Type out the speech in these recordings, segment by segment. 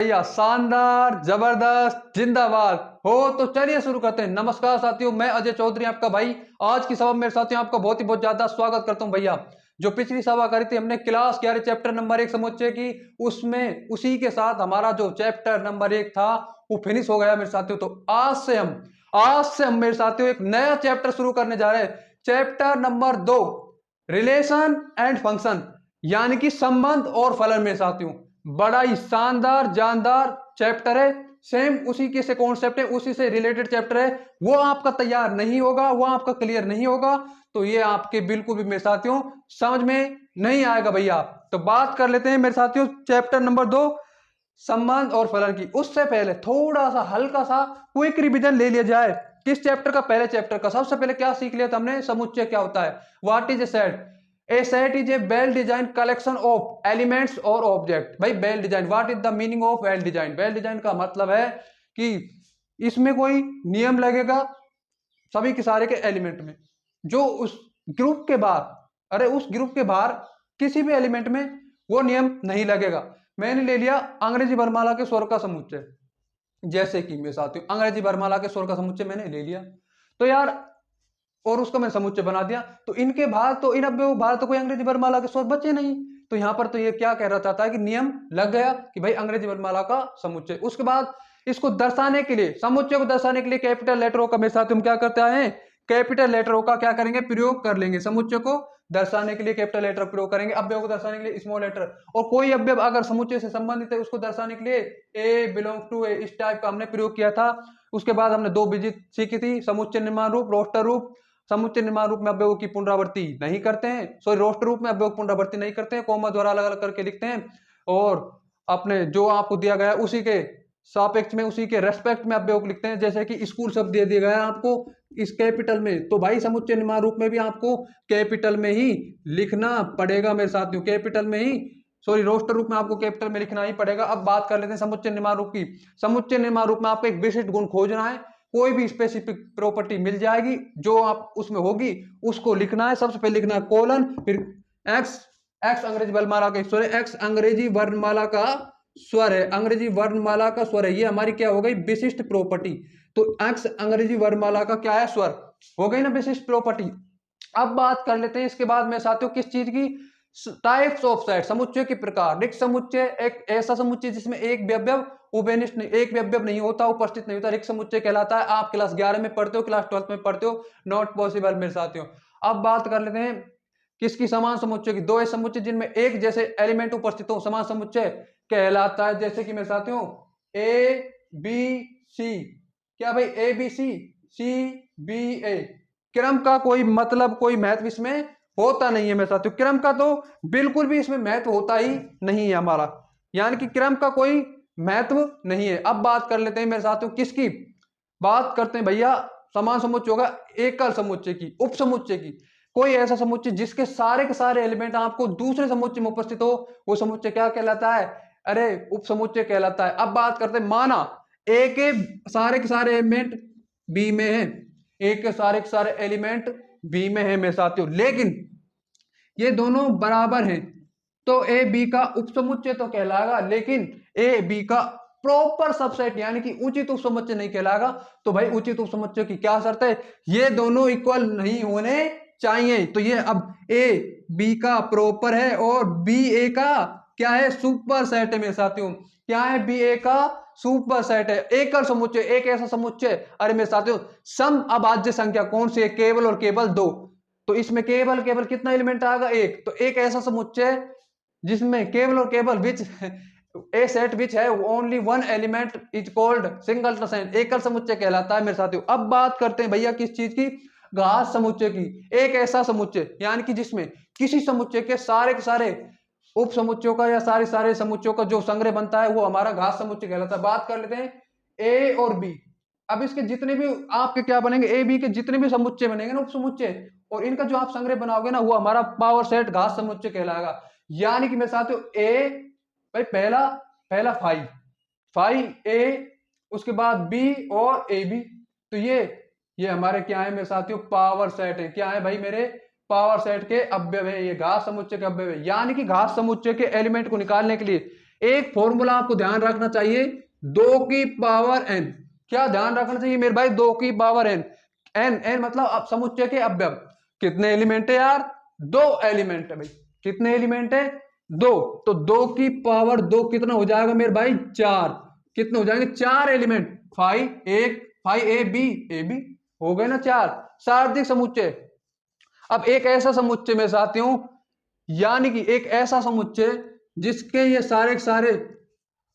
भैया शानदार जबरदस्त जिंदाबाद हो। तो चलिए शुरू करते हैं। नमस्कार साथियों, मैं अजय चौधरी आपका भाई आज की सभा में मेरे साथियों आपका बहुत ही बहुत ज्यादा स्वागत करता हूं। भैया जो पिछली सभा करी थी हमने क्लास 11 चैप्टर नंबर 1 समुच्चय की, उसमें उसी के साथ हमारा जो चैप्टर नंबर 1 था वो फिनिश हो गया मेरे साथियों। तो आज से हम मेरे साथियों एक नया चैप्टर शुरू करने जा रहे हैं। Chapter number 2 relation and function, यानी कि संबंध और फलन मेरे साथियों। बड़ा ही शानदार जानदार चैप्टर है। सेम उसी के से कॉन्सेप्ट है, उसी से रिलेटेड चैप्टर है। वो आपका तैयार नहीं होगा, वो आपका क्लियर नहीं होगा तो ये आपके बिल्कुल भी मेरे साथियों समझ में नहीं आएगा। भैया तो बात कर लेते हैं मेरे साथियों चैप्टर नंबर 2 संबंध और फलन की। उससे पहले थोड़ा सा हल्का सा क्विक रिवीजन ले लिया जाए। किस चैप्टर का? पहले चैप्टर का। सबसे पहले क्या सीख लिया था हमने? समुच्चय क्या होता है, what is a set. A set is a well designed collection of elements or object। भाई well designed, what is the meaning of well designed? well designed का मतलब है कि इसमें कोई नियम लगेगा सभी के सारे के एलिमेंट में, जो उस ग्रुप के बाहर, अरे उस ग्रुप के बाहर किसी भी एलिमेंट में वो नियम नहीं लगेगा। मैंने ले लिया अंग्रेजी वर्णमाला के स्वर का समुच्चय, जैसे कि मेरे साथियों अंग्रेजी वर्णमाला के स्वर का समुच्चय मैंने ले लिया तो यार, और उसका मैंने समुच्चय बना दिया तो इनके बाद तो इन अवयवों बाहर तो कोई अंग्रेजी वर्णमाला के स्वर बचे नहीं। तो यहां पर तो ये क्या कह रहा चाहता है कि नियम लग गया कि भाई अंग्रेजी वर्णमाला का समुच्चय। उसके बाद इसको दर्शाने के लिए, समुच्चय को दर्शाने के लिए कैपिटल लेटरों का मेरे साथ हम क्या करते हैं, कैपिटल लेटरों का क्या करेंगे, प्रयोग कर लेंगे। समुच्चय को दर्शाने के लिए कैपिटल लेटर प्रयोग करेंगे, अवयव को दर्शाने के लिए स्मॉल लेटर। और कोई अवयव अगर समुच्चय से संबंधित है उसको दर्शाने के लिए ए बिलोंग टू ए, इस टाइप का हमने प्रयोग किया था। उसके बाद हमने 2 विजिट सीखी थी, समुच्चय निर्माण रूप, रोस्टर रूप। समुच्चय निर्माण रूप में अवयवों की पुनरावृत्ति नहीं करते हैं, सॉरी रोस्टर रूप में अवयव पुनरावृत्ति नहीं करते हैं, कोमा द्वारा अलग अलग करके लिखते हैं। और अपने जो आपको दिया गया है उसी के सापेक्ष में, उसी के रेस्पेक्ट में अवयव लिखते हैं। जैसे कि स्कूल शब्द दे दिया गया है आपको इस कैपिटल में, तो भाई समुच्चय निर्माण रूप में भी आपको कैपिटल में ही लिखना पड़ेगा मेरे साथियों, कैपिटल में ही, सॉरी रोस्टर रूप में आपको कैपिटल में लिखना ही पड़ेगा। अब बात कर लेते हैं समुच्चय निर्माण रूप की। समुच्चय निर्माण रूप में आपको एक विशिष्ट गुण खोजना है, कोई भी स्पेसिफिक प्रॉपर्टी मिल जाएगी जो आप उसमें होगी उसको लिखना है। सबसे पहले लिखना है कोलन, फिर एक्स, एक्स अंग्रेजी वर्णमाला का स्वर है, एक्स अंग्रेजी वर्णमाला का स्वर है, अंग्रेजी वर्णमाला का स्वर है। ये हमारी क्या हो गई, विशिष्ट प्रॉपर्टी। तो एक्स अंग्रेजी वर्णमाला का क्या है, स्वर हो गई ना विशिष्ट प्रॉपर्टी। अब बात कर लेते हैं इसके बाद में साथियों किस चीज की, टाइप्स ऑफ सेट, समुच्चय के प्रकार। रिक्त समुच्चय एक ऐसा समुच्चय जिसमें एक व्यवयव उभयनिष्ठ नहीं, एक व्यवयव नहीं होता, उपस्थित नहीं होता, रिक्त समुच्चय कहलाता है। आप क्लास 11 में पढ़ते हो, क्लास 12 में पढ़ते हो, नॉट पॉसिबल मेरे साथियों। अब बात कर लेते हैं किसकी, समान समुच्चय की। 2 ऐसे समुच्चय जिनमें एक जैसे एलिमेंट उपस्थित हो समान समुच्चय कहलाता है। जैसे कि मेरे साथियों ए बी सी, क्या भाई ए बी सी, सी बी ए, क्रम का कोई मतलब कोई महत्व इसमें होता नहीं है मेरे साथियों, क्रम का तो बिल्कुल भी इसमें महत्व होता ही नहीं है हमारा, यानी कि क्रम का कोई महत्व नहीं है। अब बात कर लेते हैं मेरे साथियों किसकी, बात करते हैं भैया समान समुच्चय होगा एकल समुच्चय की, उप समुच्चय की। कोई ऐसा समुच्चय जिसके सारे के सारे एलिमेंट आपको दूसरे समुच्चय में उपस्थित हो, वो समुच्चय क्या कहलाता है, अरे उप समुच्चय कहलाता है। अब बात करते हैं, माना ए के सारे के सारे एलिमेंट बी में है, ए के सारे एलिमेंट बी में है मेरे साथियों, लेकिन ये दोनों बराबर हैं तो ए बी का उपसमुच्चय तो कहलाएगा, लेकिन ए बी का प्रॉपर सबसेट यानी कि उचित उपसमुच्चय नहीं कहलाएगा। तो भाई उचित उपसमुच्चय की क्या शर्त है, ये दोनों इक्वल नहीं होने चाहिए। तो ये अब ए बी का प्रॉपर है और बी ए का क्या है, सुपर सेट है मेरे साथियों। क्या है, बी ए का सुपर सेट है, एकल समुच्चय, एक ऐसा समुच्चय। अरे मेरे साथियों सम अभाज्य संख्या कौन सी है, केवल और केवल 2। तो इसमें केवल केवल कितना एलिमेंट आएगा, एक। तो एक ऐसा समुच्चय जिसमें केवल और केवल विच ए सेट विच है only one element is called single set, एकल समुच्चय कहलाता है मेरे साथियों। अब बात करते हैं भैया किस चीज की, घात समुच्चय की। एक ऐसा समुच्चय यानी कि जिसमें किसी समुच्चय के सारे उप समुच्चयों का या सारे समुच्चयों का जो संग्रह बनता है वो हमारा घात समुच्चय कहलाता है। बात कर लेते हैं ए और बी। अब इसके जितने भी आपके क्या बनेंगे, ए बी के जितने भी समुच्चय बनेंगे ना, उप समुच्चय, और इनका जो आप संग्रह बनाओगे ना वो हमारा पावर सेट घात समुच्चय कहलाएगा। यानी कि मेरे साथियों ए, भाई पहला पहला फाइव, फाइव ए, उसके बाद बी और ए बी। तो ये हमारे क्या है मेरे साथियों, पावर सेट है। क्या है भाई, मेरे पावर सेट के अवयव है, ये घात समुच्चय के अवयव है। यानी कि घात समुच्चय के एलिमेंट को निकालने के लिए एक फॉर्मूला आपको ध्यान रखना चाहिए, 2 की पावर n। क्या ध्यान रखना चाहिए मेरे भाई? 2 की पावर n। n मतलब अब समुच्चय के अवयव। कितने एलिमेंट है यार? 2 एलिमेंट है भाई। कितने एलिमेंट है? 2। तो 2 की पावर 2 कितना हो जाएगा मेरे भाई? 4। कितने हो जाएंगे? 4 एलिमेंट। फाइव ए बी हो गए ना 4। सार्वत्रिक समुच्चय। अब एक ऐसा समुच्चय में साथियों, यानी कि एक ऐसा समुच्चय जिसके ये सारे के सारे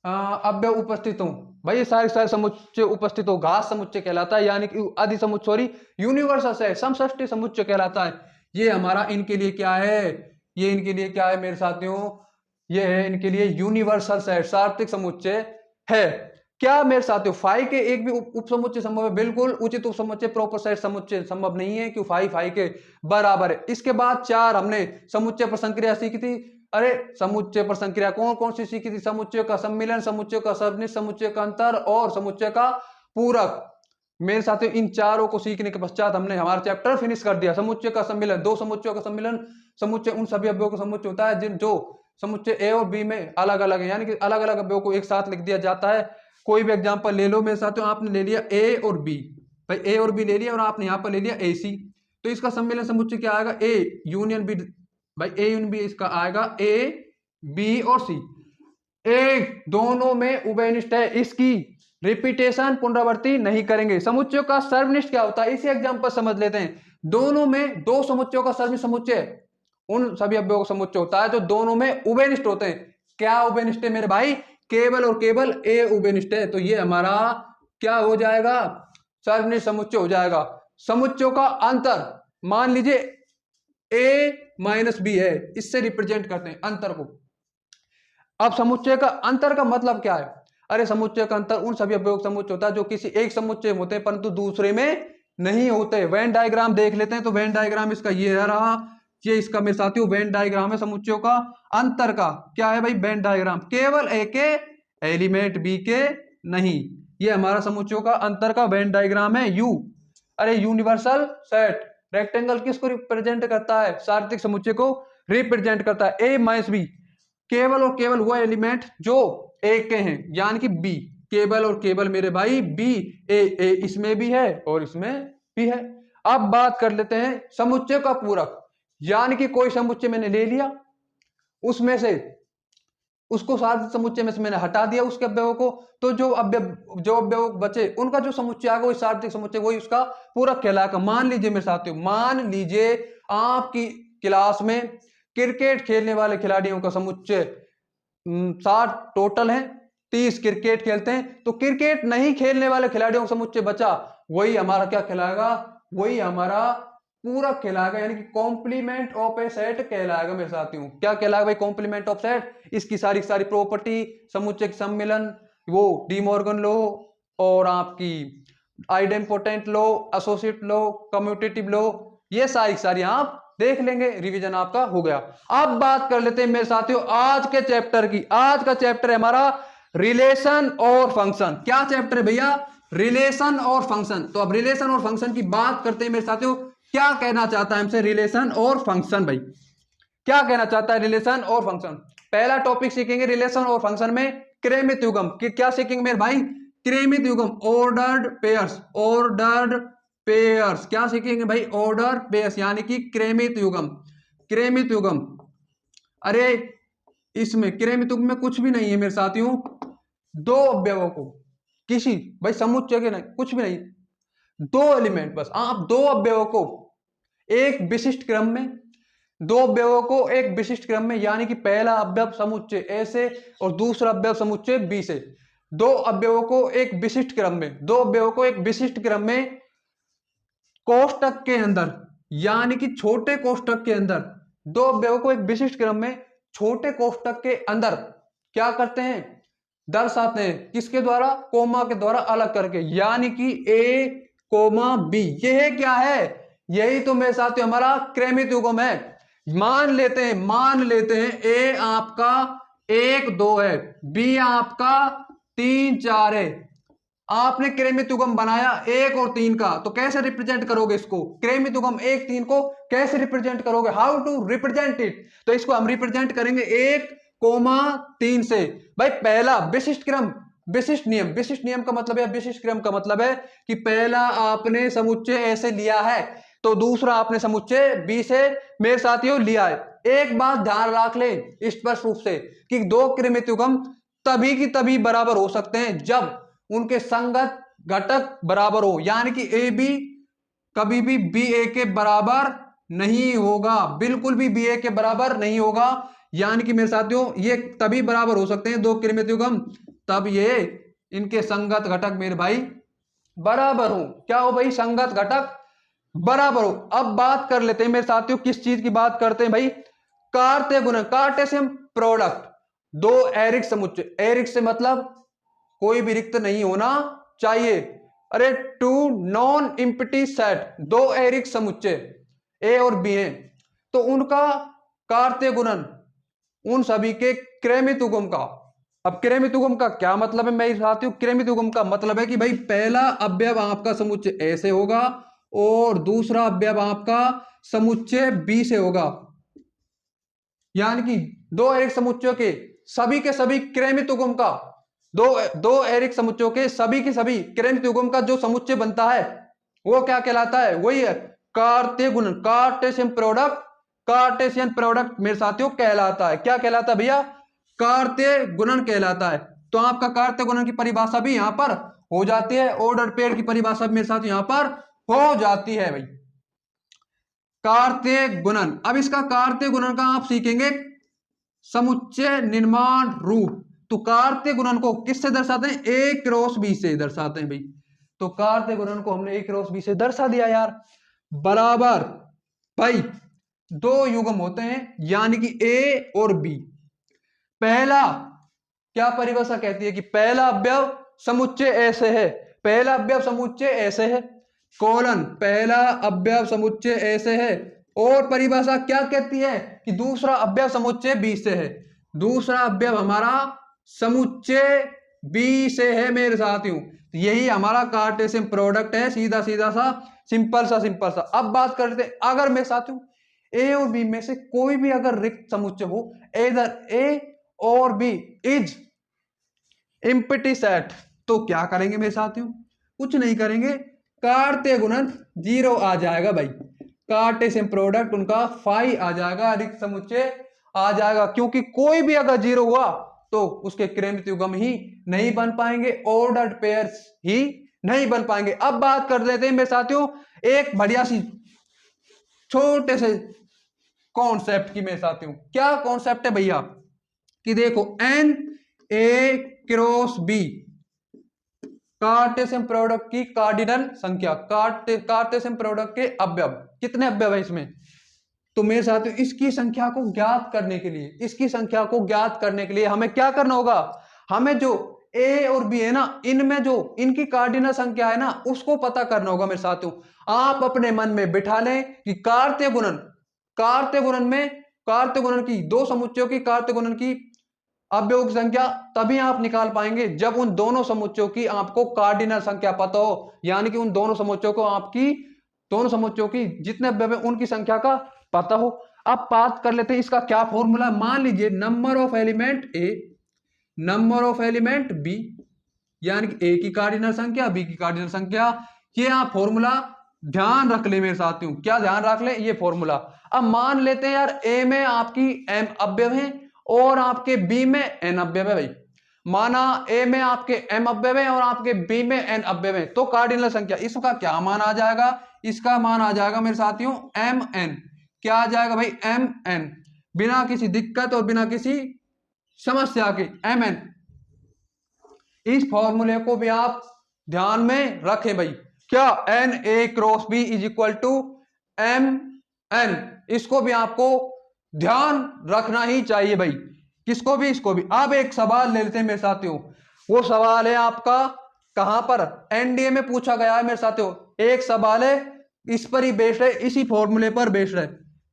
अवयव उपस्थित हो। भाई ये सारे सारे समुच्चय उपस्थित हो, घात समुच्चय कहलाता है, यानी कि अधि समुच्चय, सॉरी यूनिवर्सल है, समष्टि समुच्चय कहलाता है। ये हमारा इनके लिए क्या है? ये इनके लिए क्या है मेरे साथियों? ये है इनके लिए यूनिवर्सल सेट, सार्वत्रिक समुच्चय है। क्या मेरे साथियों फाई के एक भी उप समुच्चय संभव है? बिल्कुल उचित उप समुच्चय प्रॉपर सेट समुच्चय संभव नहीं है, क्यों? फाई के बराबर है। इसके बाद 4 हमने समुच्चय पर संक्रिया सीखी थी। अरे समुच्चय पर संक्रिया कौन कौन सी सीखी थी? समुच्चय का सम्मिलन, समुच्चय का सर्वनिष्ठ, समुच्चय का अंतर और समुच्चय का पूरक। मेरे साथियों इन चारों को सीखने के पश्चात हमने हमारा चैप्टर फिनिश कर दिया। समुच्चय का सम्मिलन, 2 समुच्चयों का सम्मिलन। समुच्चय उन सभी अवयवों का समुच्चय होता है जिन जो समुच्चय ए और बी में अलग अलग है, यानी कि अलग अलग अवयवों को एक साथ लिख दिया जाता है। कोई भी एग्जांपल ले लो मेरे साथियों, आपने ले लिया ए और बी, भाई ए और बी ले लिया और आपने यहाँ पर ले लिया ए सी, तो इसका सम्मिलन समुच्चय क्या आएगा? A union B. भाई ए यूनियन बी इसका आएगा ए बी और सी। एक दोनों में उभयनिष्ठ है, इसकी रिपीटेशन पुनरावृत्ति नहीं करेंगे। समुच्चयों का सर्वनिष्ठ क्या होता है? इसी एग्जांपल समझ लेते हैं। दोनों में 2 समुच्चयों का सर्वनिष्ठ समुच्चय उन सभी अवयवों का समुच्चय होता है जो दोनों में उभयनिष्ठ होते हैं। क्या उभयनिष्ठ है मेरे भाई? केवल और केवल ए उभयनिष्ठ है। तो ये हमारा क्या हो जाएगा? सर्वनिष्ठ समुच्चय हो जाएगा। समुच्चयों का अंतर, मान लीजिए ए माइनस बी है, इससे रिप्रेजेंट करते हैं अंतर को। अब समुच्चय का अंतर का मतलब क्या है? अरे समुच्चय का अंतर उन सभी अवयवों का समुच्चय होता है जो किसी एक समुच्चय में होते हैं परंतु दूसरे में नहीं होते। वेन डायग्राम देख लेते हैं, तो वेन डायग्राम इसका ये रहा, ये इसका मेरे साथियों वेन डायग्राम है समुच्चयों का अंतर का। क्या है भाई वेन डायग्राम? केवल ए के एलिमेंट बी के नहीं, ये हमारा समुच्चयों का अंतर का वेन डायग्राम है। यू, अरे यूनिवर्सल सेट। रेक्टेंगल किसको रिप्रेजेंट करता है? सार्वत्रिक समुच्चय को रिप्रेजेंट करता है। ए माइनस बी, केवल और केवल वो एलिमेंट जो एक के हैं, यानी कि बी। केवल और केवल मेरे भाई बी, ए इसमें भी है और इसमें भी है। अब बात कर लेते हैं समुच्चय का पूरक, यानी कि कोई समुच्चय मैंने ले लिया, उसमें से उसको सार्वत्रिक समुच्चय में से मैंने हटा दिया उसके अवयवों को, तो जो अवयव बचे उनका जो समुच्चय आएगा वही सार्वत्रिक समुच्चय, वही उसका पूरक कहलाएगा। मान लीजिए मेरे साथियों, मान लीजिए आपकी क्लास में क्रिकेट खेलने वाले खिलाड़ियों का समुच्चय 60 टोटल है, 30 क्रिकेट खेलते हैं, तो क्रिकेट नहीं खेलने वाले खिलाड़ियों का समुच्चय बचा, वही हमारा क्या कहलाएगा? वही हमारा पूरक कहलाएगा, यानी कि कॉम्प्लीमेंट ऑफ ए सेट कहलाएगा मेरे साथियों। क्या कहलाएगा भाई? Complement of set. इसकी सारी सारी प्रॉपर्टी, समुच्चय सम्मिलन, वो डी मॉर्गन लॉ और आपकी idempotent law, associate law, commutative law, ये सारी सारी आप देख लेंगे, रिवीजन आपका हो गया। अब बात कर लेते हैं मेरे साथियों आज के चैप्टर की। आज का चैप्टर है हमारा रिलेशन और फंक्शन। क्या चैप्टर है भैया? रिलेशन और फंक्शन। तो अब रिलेशन और फंक्शन की बात करते हैं मेरे साथियों। क्या कहना चाहता है हमसे रिलेशन और फंक्शन? भाई क्या कहना चाहता है रिलेशन और फंक्शन? पहला टॉपिक सीखेंगे रिलेशन और फंक्शन में क्रमित युग्म। क्या सीखेंगे मेरे भाई? क्रमित युग्म, ऑर्डर्ड पेयर्स। ऑर्डर्ड पेयर्स क्या सीखेंगे भाई? ऑर्डर पेयर्स, यानी कि क्रमित युग्म। क्रमित युग्म, अरे इसमें क्रमित युग्म में कुछ भी नहीं है मेरे साथियों, 2 अवयवों को किसी भाई समुच्चय के नहीं, कुछ भी नहीं, 2 एलिमेंट बस, आप 2 अवयवों को एक विशिष्ट क्रम में, 2 अवयवों को एक विशिष्ट क्रम में, यानी कि पहला अवयव समुच्चय ए से और दूसरा अवयव समुच्चय बी से, 2 अवयवों को एक विशिष्ट क्रम में, 2 अवयवों को एक विशिष्ट क्रम में कोष्टक के अंदर, यानी कि छोटे कोष्टक के अंदर, 2 अवयवों को एक विशिष्ट क्रम में छोटे कोष्टक के अंदर क्या करते हैं? दर्शाते हैं। किसके द्वारा? कोमा के द्वारा अलग करके, यानी कि ए कोमा बी। यह क्या है? यही तो मेरे साथियों हमारा क्रमित युग्म है। मान लेते हैं ए आपका 1 2 है, बी आपका 3 4 है। आपने क्रमित युग्म बनाया 1 और 3 का, तो कैसे रिप्रेजेंट करोगे इसको? क्रमित युग्म 1 3 को कैसे रिप्रेजेंट करोगे? How to represent it? तो इसको हम रिप्रेजेंट करेंगे 1 कोमा 3 से। भाई पहला विशिष्ट नियम का मतलब है, विशिष्ट क्रम का मतलब है कि पहला आपने समुच्चय ए से लिया है तो दूसरा आपने समुच्चय बी से मेरे साथियों लिया है। एक बात ध्यान रख ले स्पष्ट रूप से कि दो क्रमित युग्म तभी की तभी बराबर हो सकते हैं जब उनके संगत घटक बराबर हो, यानी कि ए बी कभी भी बी ए के बराबर नहीं होगा, बिल्कुल भी बी ए के बराबर नहीं होगा। यानी कि मेरे साथियों ये तभी बराबर हो सकते हैं दो क्रमित युग्म तब ये इनके संगत घटक मेरे भाई बराबर हो। क्या हो भाई? संगत घटक बराबर हो। अब बात कर लेते हैं मेरे साथियों किस चीज की बात करते हैं भाई? कार्तीय गुणन, कार्टेशियन प्रोडक्ट। दो एरिक समुच्चय, एरिक से मतलब कोई भी रिक्त नहीं होना चाहिए। अरे टू नॉन इम्पटी सेट, दो एरिक समुच्चय ए और बी हैं तो उनका कार्तीय गुणन उन सभी के क्रमित युग्म का। अब क्रमित युग्म का क्या मतलब है मेरे साथियों? क्रमित युग्म का मतलब है कि भाई पहला अवयव आपका समुच्चय ए से होगा और दूसरा अवयव आपका समुच्चय बी से होगा। यानी कि दो एरिक समुच्चयों के सभी क्रमित युग्म का, दो एरिक समुच्चयों के सभी क्रमित युग्म का जो समुच्चय बनता है वो क्या कहलाता है? वही है कार्तीय गुणन, कार्टेशियन प्रोडक्ट। कार्टेशियन प्रोडक्ट मेरे साथियों कहलाता है। क्या कहलाता है भैया? कार्तीय गुणन कहलाता है। तो आपका कार्तीय गुणन की परिभाषा भी यहां पर हो जाती है, ऑर्डर पेयर की परिभाषा मेरे साथ यहां पर हो जाती है भाई। कार्तीय गुणन, अब इसका कार्तीय गुणन का आप सीखेंगे समुच्चय निर्माण रूप। तो कार्तीय गुणन को किससे दर्शाते हैं? ए क्रॉस बी से दर्शाते हैं भाई। तो कार्तीय गुणन को हमने ए क्रॉस बी से दर्शा दिया यार। बराबर भाई दो युग्म होते हैं यानी कि ए और बी। पहला क्या परिभाषा कहती है कि पहला अवयव समुच्चय ऐसे है, पहला अवयव समुच्चय ऐसे है कोलन, पहला अवयव समुच्चय ऐसे है। और परिभाषा क्या कहती है कि दूसरा अवयव समुच्चय बी से है। दूसरा अवयव हमारा समुच्चय बी से है मेरे साथियों। यही हमारा कार्टेशियन प्रोडक्ट है, सीधा सीधा सा सिंपल सा। अब बात करते हैं अगर मेरे साथियों ए और बी में से कोई भी अगर रिक्त समुच्चय हो, इधर ए और बी इज एम्प्टी सेट, तो क्या करेंगे मेरे साथियों? कुछ नहीं करेंगे, कार्तीय गुणन 0 आ जाएगा भाई। कार्टेशियन प्रोडक्ट उनका फाई आ जाएगा, रिक्त समुच्चय आ जाएगा, क्योंकि कोई भी अगर 0 हुआ तो उसके क्रमित युग्म ही नहीं बन पाएंगे, ऑर्डर्ड पेयर्स ही नहीं बन पाएंगे। अब बात कर लेते हैं मेरे साथियों एक बढ़िया सी छोटे से कॉन्सेप्ट की मेरे साथियों। क्या कॉन्सेप्ट है भैया? कि देखो n A cross B Cartesian product की कार्डिनल संख्या, कार्टेशियन प्रोडक्ट के अवयव, कितने अवयव है इसमें? तो मेरे साथियों इसकी संख्या को ज्ञात करने के लिए हमें क्या करना होगा? हमें जो ए और बी है ना, इनमें जो इनकी कार्डिनल संख्या है ना उसको पता करना होगा मेरे साथियों। आप अपने मन में बिठा लें कि कार्तीय गुणन की दो समुच्चयों की कार्तीय गुणन की अवयव संख्या तभी आप निकाल पाएंगे जब उन दोनों समुच्चयों की आपको कार्डिनल संख्या पता हो, यानी कि उन दोनों समुच्चयों की जितने अवयव है उनकी संख्या का पता हो। अब बात कर लेते हैं इसका क्या फॉर्मूला। मान लीजिए number of element A, number of element B, यानी कि ए की कार्डिनल संख्या बी की कार्डिनल संख्या। ये आप फॉर्मूला ध्यान रख ले मेरे साथियों। क्या ध्यान रख ले? ये फॉर्मूला। अब मान लेते हैं यार ए में आपकी एम अवयव है और आपके बी में एन अवयव है भाई। माना ए में आपके एम अवयव है और आपके बी में एन अवयव है, तो कार्डिनल संख्या इसका क्या मान आ जाएगा? इसका मान आ जाएगा मेरे साथियों एम एन। क्या आ जाएगा भाई? एम एन, बिना किसी दिक्कत और बिना किसी समस्या के एम एन। इस फॉर्मूले को भी आप ध्यान में रखें भाई। क्या? N A cross B is equal to m n, इसको भी आपको ध्यान रखना ही चाहिए भाई। किसको भी? इसको भी। अब एक सवाल ले लेते हैं मेरे साथियों। वो सवाल है आपका कहां पर? एनडीए में पूछा गया है मेरे साथियों। एक सवाल है इस पर ही बेस्ड है, इसी फॉर्मूले पर बेस्ड है,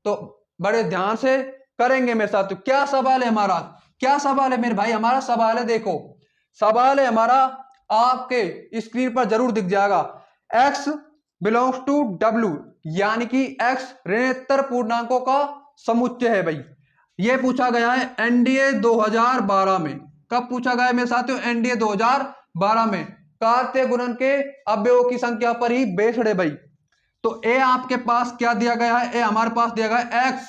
तो बड़े ध्यान से करेंगे मेरे साथियों। क्या सवाल है हमारा? क्या सवाल है मेरे भाई? हमारा सवाल है, देखो सवाल है हमारा, आपके स्क्रीन पर जरूर दिख जाएगा। x बिलोंग्स टू w, यानी कि x ऋणोत्तर पूर्णांकों का समुच्चय है भाई। ये पूछा गया है एनडीए 2012 में। कब पूछा गया है मेरे साथियों? एनडीए 2012 में। कार्तीय गुणन के अवयवों की संख्या पर ही बेस्ड है भाई। तो ए आपके पास क्या दिया गया है? ए हमारे पास दिया गया है x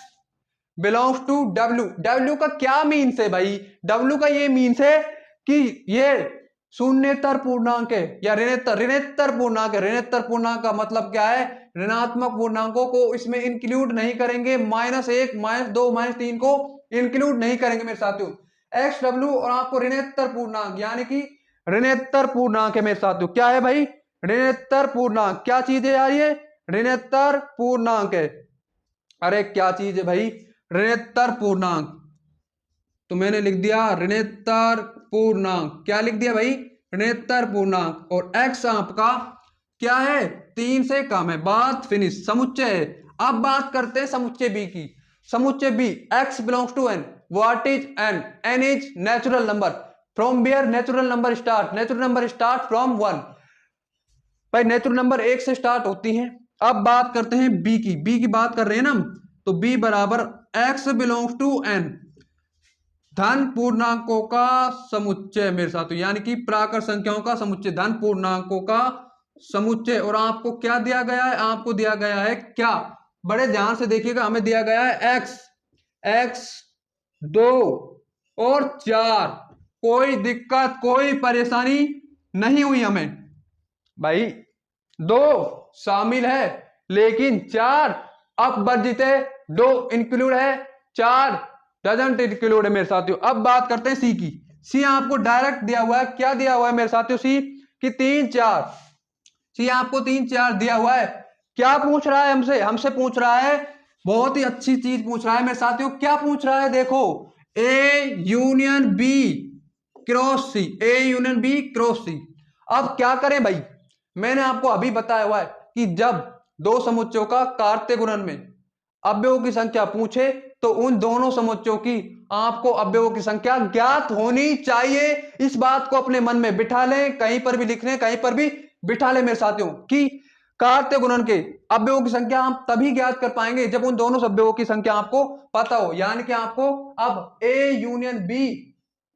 belongs to W. W का क्या मीन्स है भाई? डब्ल्यू का ये मीन्स है कि ये शून्येतर पूर्णांक है या ऋणेतर पूर्णांक है। ऋणेतर पूर्णांक का मतलब क्या है? ऋणात्मक पूर्णांकों को इसमें इंक्लूड नहीं करेंगे। -1, -2, -3 को इंक्लूड नहीं करेंगे मेरे साथियों। एक्स डब्ल्यू और आपको ऋणेतर पूर्णांक यानी कि ऋणेतर पूर्णांक है मेरे साथियों। क्या है भाई? ऋणेतर पूर्णांक। क्या चीज है यार ये? ऋणेतर पूर्णांक है। अरे क्या चीज है भाई? ऋणेतर पूर्णांक। तो मैंने लिख दिया ऋणेतर पूर्णांक। क्या लिख दिया भाई? ऋणेतर पूर्णांक। और x आपका क्या है? 3 से कम है। बात फिनिश। समुच्चय है। अब बात करते हैं समुच्चय b की। समुच्चय b x belongs to n। What is n? n is natural number. From where natural number start? Natural number start from 1। भाई नेचुरल नंबर 1 से स्टार्ट होती हैं। अब बात करते हैं b की। b की बात कर रहे हैं ना हम। तो b बराबर x बिलोंग्स टू n धन पूर्णांकों का समुच्चय मेरे साथियों, यानी कि प्राकृत संख्याओं का समुच्चय, धन पूर्णांकों का समुच्चय। और आपको क्या दिया गया है? आपको दिया गया है क्या? बड़े ध्यान से देखिएगा। हमें दिया गया है x 2 और 4। कोई दिक्कत कोई परेशानी नहीं हुई हमें भाई। 2 शामिल है लेकिन 4 अपवर्जित है। 2 इंक्लूड है, 4 डजंट इंक्लूड है मेरे साथियों। अब बात करते हैं सी की। सी आपको डायरेक्ट दिया हुआ है। क्या दिया हुआ है मेरे साथियों? सी कि 3 4। सी आपको 3 4 दिया हुआ है। क्या पूछ रहा है हमसे? हमसे पूछ रहा है बहुत ही अच्छी चीज पूछ रहा है मेरे साथियों। क्या पूछ रहा है? देखो A union B cross C. A union B cross C. अब क्या करें भाई? मैंने आपको अभी बताया हुआ है कि जब दो समुच्चयों का कार्तीय गुणन में अवयवों की संख्या पूछे तो उन दोनों समुच्चयों की आपको अवयवों की संख्या ज्ञात होनी चाहिए। इस बात को अपने मन में बिठा लें, कहीं पर भी लिख लें, कहीं पर भी बिठा लें मेरे साथियों कि कार्तीय गुणन के अवयवों की संख्या हम तभी ज्ञात कर पाएंगे जब उन दोनों अवयवों की संख्या आपको पता हो। यानी कि आपको अब ए यूनियन बी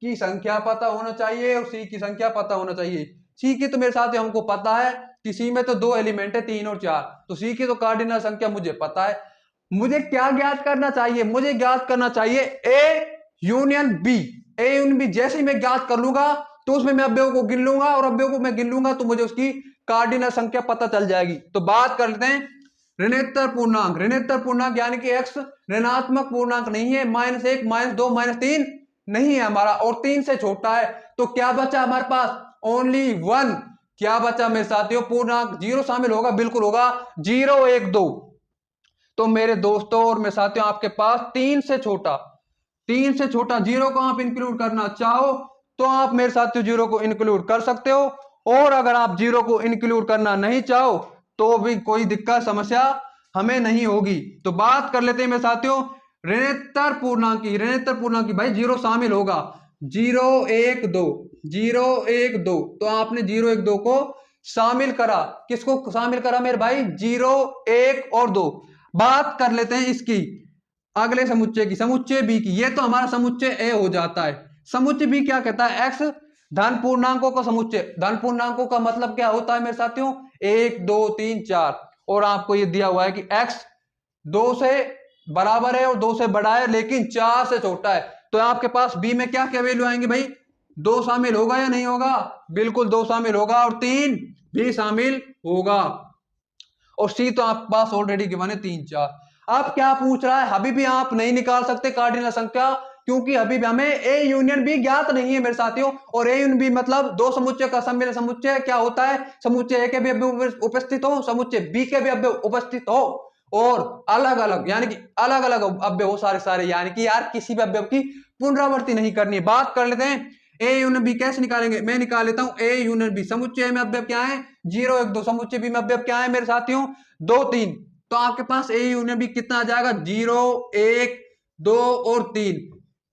की संख्या पता होना चाहिए और सी की संख्या पता होना चाहिए। सी की तो मेरे साथियों हमको पता है कि सी में तो 2 एलिमेंट है, 3 और 4। तो सी की तो कार्डिनल संख्या मुझे पता है। मुझे क्या ज्ञात करना चाहिए? मुझे ज्ञात करना चाहिए A union B. A union B जैसे ही मैं ज्ञात कर लूंगा तो उसमें मैं अवयवों को गिन लूंगा और अवयवों को मैं गिन लूंगा तो मुझे उसकी कार्डिनल संख्या पता चल जाएगी। तो बात कर लेते हैं ऋणेतर पूर्णांक। ऋणेतर पूर्णांक यानी कि x ऋणात्मक पूर्णांक नहीं है। -1 -2 -3 नहीं है हमारा और 3 से छोटा है। तो क्या बचा हमारे पास? ओनली 1। क्या बचा मेरे साथियों? पूर्णांक। 0 शामिल होगा? बिल्कुल होगा। 0 1 2। तो मेरे दोस्तों और मेरे साथियों आपके पास 3 से छोटा 0 को आप इंक्लूड करना चाहो तो आप मेरे साथियों 0 को इंक्लूड कर सकते हो। और अगर आप 0 को इंक्लूड करना नहीं चाहो तो भी कोई दिक्कत समस्या हमें नहीं होगी। तो बात कर लेते हैं मेरे साथियों ऋणेतर पूर्णांक की। ऋणेतर पूर्णांक की भाई 0 शामिल होगा। 0 1 2 0 1 2। तो आपने 0 1 2 को शामिल करा। किसको शामिल करा मेरे भाई? 0 1 और 2। बात कर लेते हैं इसकी अगले समुच्चय की, समुच्चय बी की। ये तो हमारा समुच्चय ए हो जाता है। समुच्चय बी क्या कहता है? एक्स धन पूर्णांकों का समुच्चय। धन पूर्णांकों का मतलब क्या होता है मेरे साथियों? 1 2 3 4। और आपको ये दिया हुआ है कि एक्स 2 से बराबर है और 2 से बड़ा है लेकिन 4 से छोटा है। तो आपके पास बी में क्या क्या वैल्यू आएंगे भाई? 2 शामिल होगा या नहीं होगा? बिल्कुल 2 शामिल होगा और 3 भी शामिल होगा। और सी तो आपके पास ऑलरेडी गिवन है 3 4। अब क्या पूछ रहा है? अभी भी आप नहीं निकाल सकते कार्डिनल संख्या क्योंकि अभी भी हमें ए यूनियन बी ज्ञात नहीं है मेरे साथियों। और ए यूनियन बी मतलब दो समुच्चय का सम्मिलित समुच्चय क्या होता है? समुच्चय ए के भी अवयव उपस्थित हो, समुच्चय बी के भी अवयव उपस्थित हो और अलग अलग यानी कि अलग अलग अवयव हो सारे सारे, यानी कि यार किसी भी अवयव की पुनरावृत्ति नहीं करनी। बात कर लेते हैं ए यूनियन बी कैसे निकालेंगे? मैं निकाल लेता हूं ए यूनियन बी। समुच्चय में अवयव क्या है? 0 1 2। समुच्चय बी में अवयव क्या है मेरे साथियों? 2 3। तो आपके पास ए यूनियन बी कितना आ जाएगा? 0 1 2 और 3।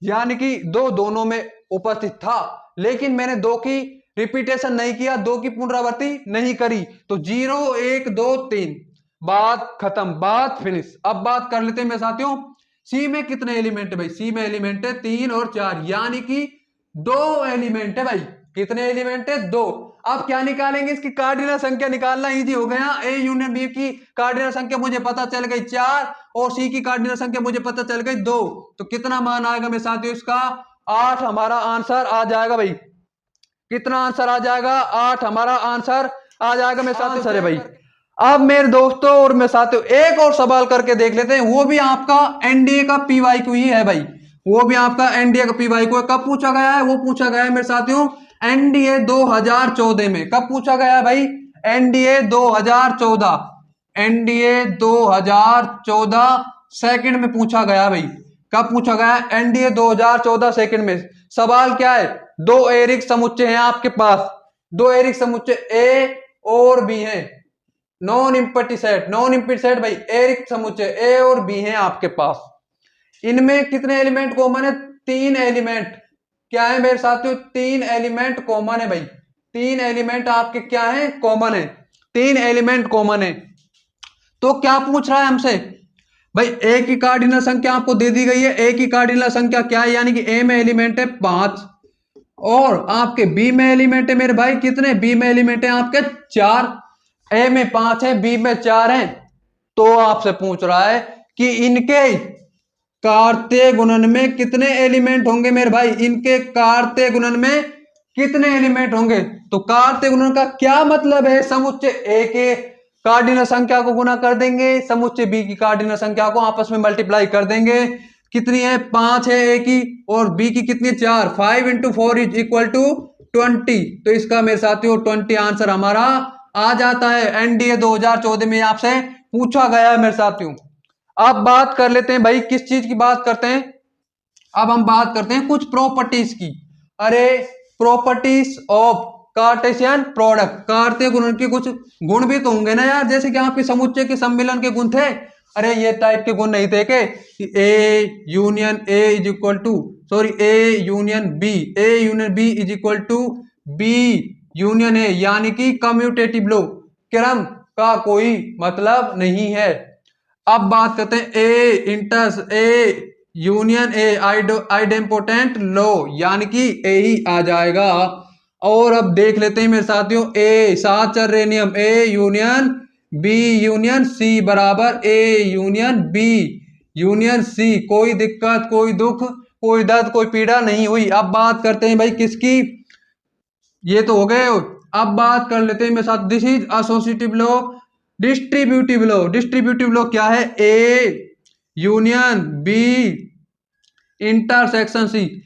यानी कि 2 दोनों में उपस्थित था लेकिन मैंने 2 की रिपीटेशन नहीं किया, 2 की पुनरावृत्ति नहीं करी। तो 0 1 2 3 बात खत्म, बात फिनिश। अब बात कर लेते हैं मेरे साथियों सी में कितने एलिमेंट है भाई? सी में एलिमेंट है 3 और 4, यानी कि 2 एलिमेंट है भाई। कितने एलिमेंट है? 2। अब क्या निकालेंगे? इसकी कार्डिनल संख्या निकालना इजी हो गया। ए यूनियन बी की कार्डिनल संख्या मुझे पता चल गई 4 और सी की कार्डिनल संख्या मुझे पता चल गई 2। तो कितना मान आएगा मेरे साथियों इसका? 8 हमारा आंसर आ जाएगा भाई। कितना आंसर आ जाएगा? 8 हमारा आंसर आ जाएगा मेरे साथियों। सर भाई अब मेरे दोस्तों और मेरे साथियों एक और सवाल करके देख लेते हैं, वो भी आपका एनडीए का पीवाईक्यू ही है भाई। वो भी आपका एनडीए का पीवाईक्यू है। कब पूछा गया है? वो पूछा गया है मेरे साथियों एनडीए 2014 में। कब पूछा गया है भाई? एनडीए 2014। एनडीए 2014 सेकंड में पूछा गया भाई। कब पूछा गया? एनडीए 2014 सेकंड में। सवाल क्या है? 2 एरिक समुच्चय हैं आपके पास। 2 एरिक समुच्चय ए और बी हैं। Non empty set, non empty set भाई एरिक समुच्चय ए और बी हैं आपके पास। इनमें कितने एलिमेंट कॉमन है? 3 एलिमेंट। क्या है मेरे साथियों? 3 एलिमेंट कॉमन है भाई। 3 एलिमेंट आपके क्या है? कॉमन है। 3 एलिमेंट कॉमन है। तो क्या पूछ रहा है हमसे भाई? ए की कार्डिनल संख्या आपको दे दी गई है। ए की कार्डिनल संख्या क्या है? यानी कि ए में एलिमेंट है 5 और आपके बी में एलिमेंट है मेरे भाई कितने? बी में एलिमेंट है आपके 4। ए में 5 है, बी में 4 है। तो आपसे पूछ रहा है कि इनके कार्तीय गुणन में कितने एलिमेंट होंगे मेरे भाई? इनके कार्तीय गुणन में कितने एलिमेंट होंगे? तो कार्तीय गुणन का क्या मतलब है? समुच्चय ए के कार्डिनल संख्या को गुना कर देंगे, समुच्चय बी की कार्डिनल संख्या को आपस में मल्टीप्लाई कर देंगे। कितनी है? 5 है ए की और बी की कितनी? 4। 5 × 4 इज इक्वल टू 20। तो इसका मेरे साथियों 20 आंसर हमारा आ जाता है। एनडीए 2014 में आपसे पूछा गया है मेरे साथियों। अब बात कर लेते हैं भाई, किस चीज की बात करते हैं? अब हम बात करते हैं कुछ प्रॉपर्टीज की। अरे प्रॉपर्टीज ऑफ कार्टेशियन प्रोडक्ट। कार्तीय गुणन के कुछ गुण भी तो होंगे ना यार, जैसे कि आपके समुच्चय के सम्मिलन के गुण थे। अरे ये टाइप के गुण नहीं थे कि A union A is equal to A union B, A union B is equal to B union A, यानी कि कम्यूटेटिव लो, क्रम का कोई मतलब नहीं है। अब बात करते हैं ए इंटर्स ए यूनियन ए आइडेम्पोटेंट लो, यानी कि ए ही आ जाएगा। और अब देख लेते हैं मेरे साथियों ए साहचर्य नियम, A union B union C बराबर A union B union C. कोई दिक्कत, कोई दुख, कोई दर्द, कोई पीड़ा नहीं हुई। अब बात करते हैं भाई किसकी? ये तो हो गए। अब बात कर लेते हैं मेरे साथ this is associative law, distributive law. Distributive law क्या है? A union B intersection C,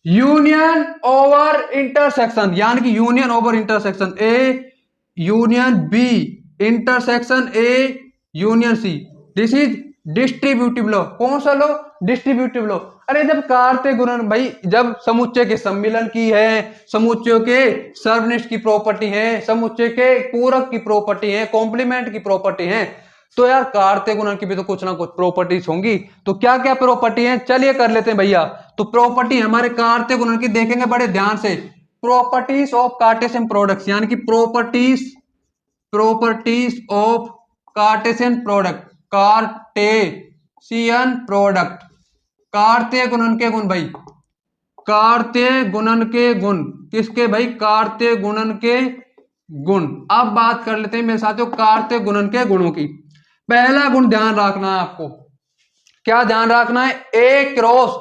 union over intersection, यानी कि union over intersection A union B intersection A union C. This is distributive law. कौन सा लॉ? Distributive law. अरे जब कार्तीय गुणन भाई, जब समुच्चय के सम्मिलन की है, समुच्चयों के सर्वनिष्ठ की प्रॉपर्टी है, समुच्चय के पूरक की प्रॉपर्टी है, कॉम्प्लीमेंट की प्रॉपर्टी है, तो यार कार्तीय गुणन की भी तो कुछ ना कुछ प्रॉपर्टीज होंगी। तो क्या क्या प्रॉपर्टी है? चलिए कर लेते हैं भैया। तो प्रॉपर्टी हमारे कार्तीय गुणन की देखेंगे बड़े ध्यान से। प्रॉपर्टीज ऑफ कार्टेशियन प्रोडक्ट्स, यानी कि properties of Cartesian product, Cartesian product. कार्तीय गुणन के गुण भाई, कार्तीय गुणन के गुण किसके भाई? कार्तीय गुणन के गुण। अब बात कर लेते हैं मेरे साथियों कार्तीय गुणन के गुणों की। पहला गुण ध्यान रखना है आपको। क्या ध्यान रखना है? A cross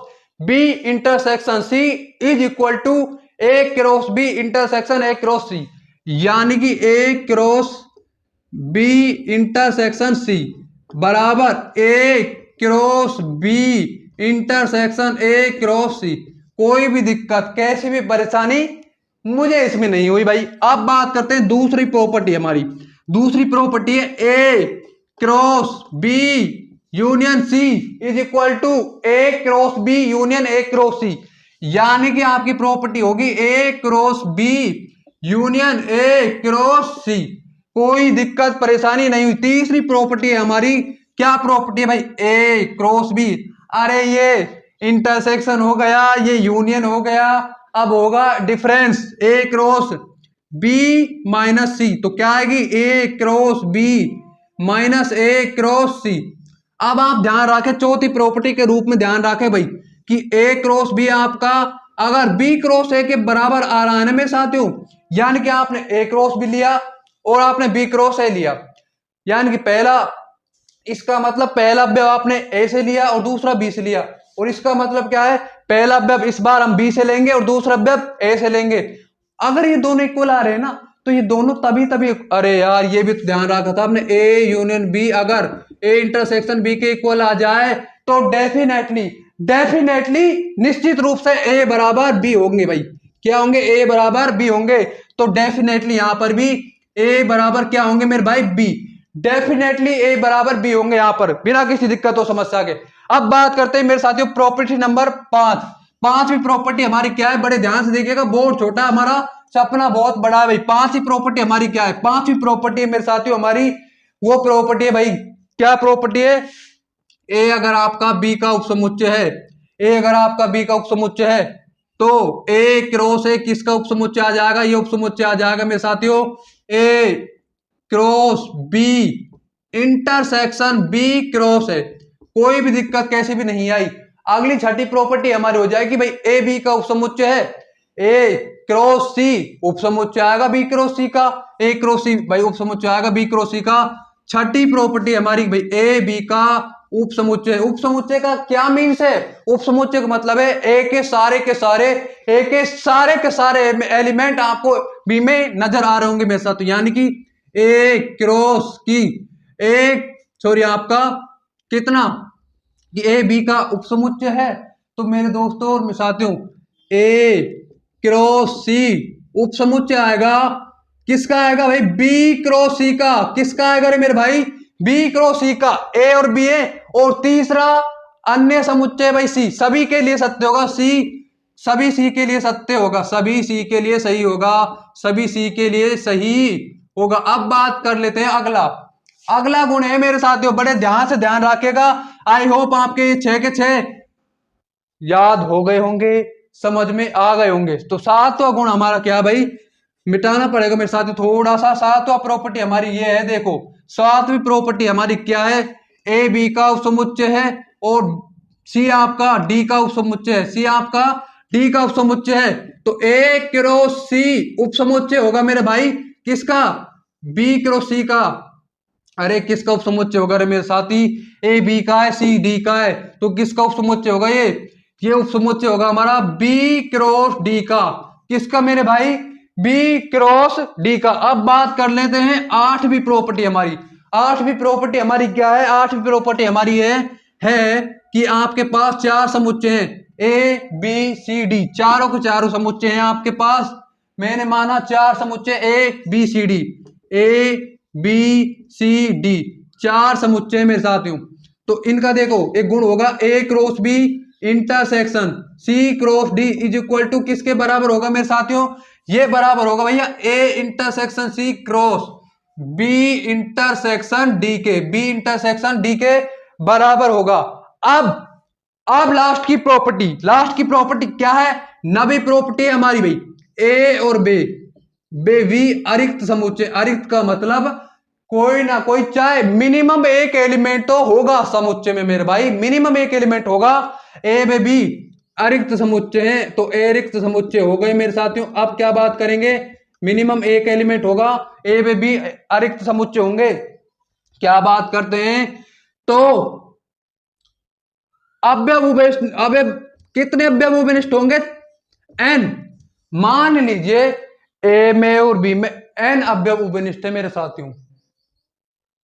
B intersection C is equal to A cross B intersection A cross C, यानी कि A cross B intersection C बराबर A cross B intersection A cross C. कोई भी दिक्कत, कैसी भी परेशानी मुझे इसमें नहीं हुई भाई। अब बात करते हैं दूसरी प्रॉपर्टी हमारी। दूसरी प्रॉपर्टी है A cross B union C is equal to A cross B union A cross C, यानी कि आपकी प्रॉपर्टी होगी A cross B union A cross C. कोई दिक्कत परेशानी नहीं हुई। तीसरी प्रॉपर्टी है हमारी, क्या प्रॉपर्टी है भाई? ए क्रॉस बी। अरे ये इंटरसेक्शन हो गया, ये यूनियन हो गया, अब होगा डिफरेंस ए क्रॉस बी माइनस सी। तो क्या आएगी? ए क्रॉस बी माइनस ए क्रॉस सी। अब आप ध्यान रखें चौथी प्रॉपर्टी के रूप में ध्यान रखें भाई कि ए क्रॉस बी आपका अगर बी क्रॉस ए के बराबर आ रहा है ना मेरे साथियों, यानी कि आपने ए क्रॉस बी लिया और आपने बी क्रॉस ए लिया, यानी कि पहला इसका मतलब पहला अवयव आपने ए से लिया और दूसरा बी से लिया, और इसका मतलब क्या है, पहला अवयव इस बार हम बी से लेंगे और दूसरा अवयव ए से लेंगे। अगर ये दोनों इक्वल आ रहे हैं ना तो ये दोनों तभी अरे यार ये भी तो ध्यान रखा था आपने, ए यूनियन बी अगर ए इंटरसेक्शन बी के इक्वल आ जाए तो डेफिनेटली निश्चित रूप से ए बराबर बी होंगे भाई। क्या होंगे, ए बराबर बी होंगे। तो डेफिनेटली यहां पर भी ए बराबर क्या होंगे मेरे भाई, बी। डेफिनेटली ए बराबर बी होंगे यहां पर बिना किसी दिक्कत हो समस्या के। अब बात करते हैं मेरे साथियों प्रॉपर्टी नंबर 5। पांचवी प्रॉपर्टी हमारी क्या है, बड़े ध्यान से देखिएगा, बोर्ड छोटा हमारा सपना बहुत बड़ा है भाई। पांचवी प्रॉपर्टी हमारी क्या है, पांचवी प्रॉपर्टी है मेरे साथियों हमारी वो प्रॉपर्टी है भाई, क्या प्रॉपर्टी है, ए अगर आपका बी का उपसमुच्चय है, ए अगर आपका बी का उपसमुच्चय है तो ए क्रॉस ए किसका उपसमुच्चय आ जाएगा, ये उपसमुच्चय आ जाएगा मेरे साथियों A cross B intersection B cross है। कोई भी दिक्कत कैसी भी नहीं आई। अगली छठी प्रॉपर्टी हमारी हो जाएगी भाई ए बी का उपसमुच्चय है, ए क्रॉस सी उपसमुच्चय आएगा बी क्रॉस सी का, ए क्रॉस सी भाई उपसमुच्चय आएगा बी क्रॉस सी का। छठी प्रॉपर्टी हमारी भाई ए बी का उपसमुच्चय। उपसमुच्चय का क्या मीन्स है, उपसमुच्चय का मतलब है ए के सारे के सारे एलिमेंट आपको बी में नजर आ रहे होंगे मेरे साथ, यानी कि ए क्रॉस की एक सॉरी आपका कितना कि ए बी का उपसमुच्चय है, तो मेरे दोस्तों और साथियों ए क्रॉस सी उपसमुच्चय आएगा किसका आएगा भाई, बी क्रॉस सी का। किसका आएगा रे मेरे भाई, बी क्रॉस सी का। ए और बी है, और तीसरा अन्य समुच्चय भाई सी, सभी के लिए सत्य होगा, सी सभी सी के लिए सत्य होगा, सभी सी के लिए सही होगा, सभी सी के लिए सही होगा। अब बात कर लेते हैं अगला गुण है मेरे साथियों, बड़े ध्यान से ध्यान रखिएगा। आई होप आपके 6 के 6 याद हो गए होंगे, समझ में आ गए होंगे। तो सातवां गुण हमारा क्या भाई, मिटाना पड़ेगा मेरे साथ थोड़ा सा। सातवां प्रॉपर्टी हमारी ये है, देखो सातवीं प्रॉपर्टी हमारी क्या है, ए बी का उपसमुच्चय है और सी आपका डी का उपसमुच्चय है, सी आपका डी का उपसमुच्चय है। तो ए क्रॉस सी उपसमुच्चय होगा मेरे भाई किसका, बी क्रॉस सी का। अरे किसका उपसमुच्चय होगा रे मेरे साथी, ए बी का है सी डी का है, तो किसका उपसमुच्चय होगा ये उपसमुच्चय होगा हमारा बी क्रॉस डी का। किसका मेरे भाई, बी क्रॉस डी का। अब बात कर लेते हैं आठवीं प्रॉपर्टी हमारी। आठवीं प्रॉपर्टी हमारी क्या है, आठवीं प्रॉपर्टी हमारी है कि आपके पास चार समुच्चय हैं, ए बी सी डी, चारों के चारों समुच्चय हैं आपके पास। मैंने माना चार समुच्चय A B C D, A B C D चार समुच्चय में साथ हूं। तो इनका देखो एक गुण होगा A cross B intersection C cross D is equal to किसके बराबर होगा मेरे साथियों, ये बराबर होगा भैया A intersection C cross B intersection D के, बी इंटरसेक्शन डी के बराबर होगा। अब लास्ट की प्रॉपर्टी क्या है, नवी प्रॉपर्टी है हमारी भाई, ए और बे वी अरिक्त समुच्चय। अरिक्त का मतलब कोई ना कोई चाहे मिनिमम एक एलिमेंट तो होगा समुच्चय में मेरे भाई, मिनिमम एक एलिमेंट होगा। ए बे बी अरिक्त समुच्चय है, तो ए रिक्त समुच्चय हो गए मेरे साथियों। अब क्या बात करेंगे, मिनिमम एक एलिमेंट होगा, ए बे बी अरिक्त समुच्चय होंगे। क्या बात करते हैं, तो अवयव कितने अवयव उपनिष्ठ होंगे, एन। मान लीजिए ए में और बी में एन अवयव उपनिष्ठ है मेरे साथियों,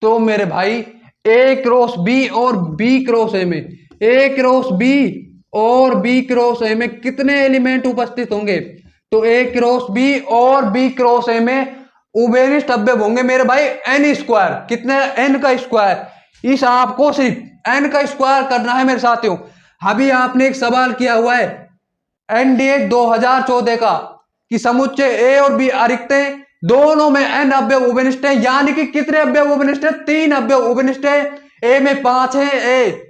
तो मेरे भाई ए क्रॉस बी और बी क्रॉस ए में, ए क्रॉस बी और बी क्रॉस ए में कितने एलिमेंट उपस्थित होंगे, तो ए क्रॉस बी और बी क्रॉस ए में उभयनिष्ठ अवयव होंगे मेरे भाई एन स्क्वायर। कितने, एन का स्क्वायर। इस आपको सिर्फ एन का स्क्वायर करना है मेरे साथियों। अभी आपने एक सवाल किया हुआ है एनडीए 2014 का कि समुच्चय ए और बी अरिक्त हैं, दोनों में एन अवयव उभयनिष्ठ है, यानी कि कितने अवयव उभयनिष्ठ है, 3 अवयव उभयनिष्ठ है। ए में 5 है,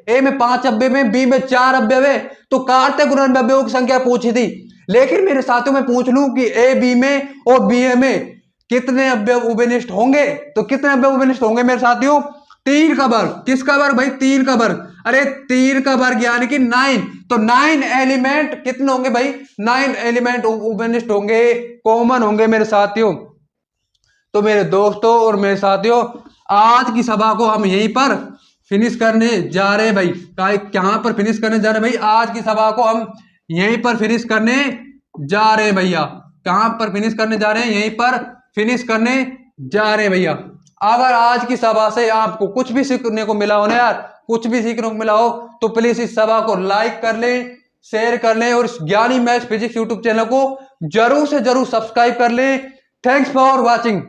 ए में 5 अवयव है, बी में 4 अवयव है। तो कार्तीय गुणन अवयवों की संख्या पूछी थी, लेकिन मेरे साथियों में पूछ लूं कि ए बी में और बी ए में कितने अवयव उभयनिष्ठ होंगे, तो कितने अवयव उभयनिष्ठ होंगे मेरे साथियों, 3 का वर्ग, किसका वर्ग भाई? 3 का वर्ग। अरे 3 का वर्ग यानी कि 9। तो 9 एलिमेंट कितने होंगे भाई? 9 एलिमेंट ओपनिस्ट होंगे, कॉमन होंगे मेरे साथियों। तो मेरे दोस्तों और मेरे साथियों, आज की सभा को हम यहीं पर फिनिश करने जा रहे हैं भाई। कहां पर फिनिश करने जा रहे हैं भाई? आज की सभा को हम यहीं पर फिनिश करने जा रहे हैं भैया। कहां पर फिनिश करने जा रहे हैं? यहीं पर फिनिश करने जा रहे हैं भैया। अगर आज की सभा से आपको कुछ भी सीखने को मिला हो ना यार, कुछ भी सीखने को मिला हो, तो प्लीज इस सभा को लाइक कर लें, शेयर कर लें और इस ज्ञानी मैथ्स फिजिक्स यूट्यूब चैनल को जरूर से जरूर सब्सक्राइब कर लें। Thanks for watching.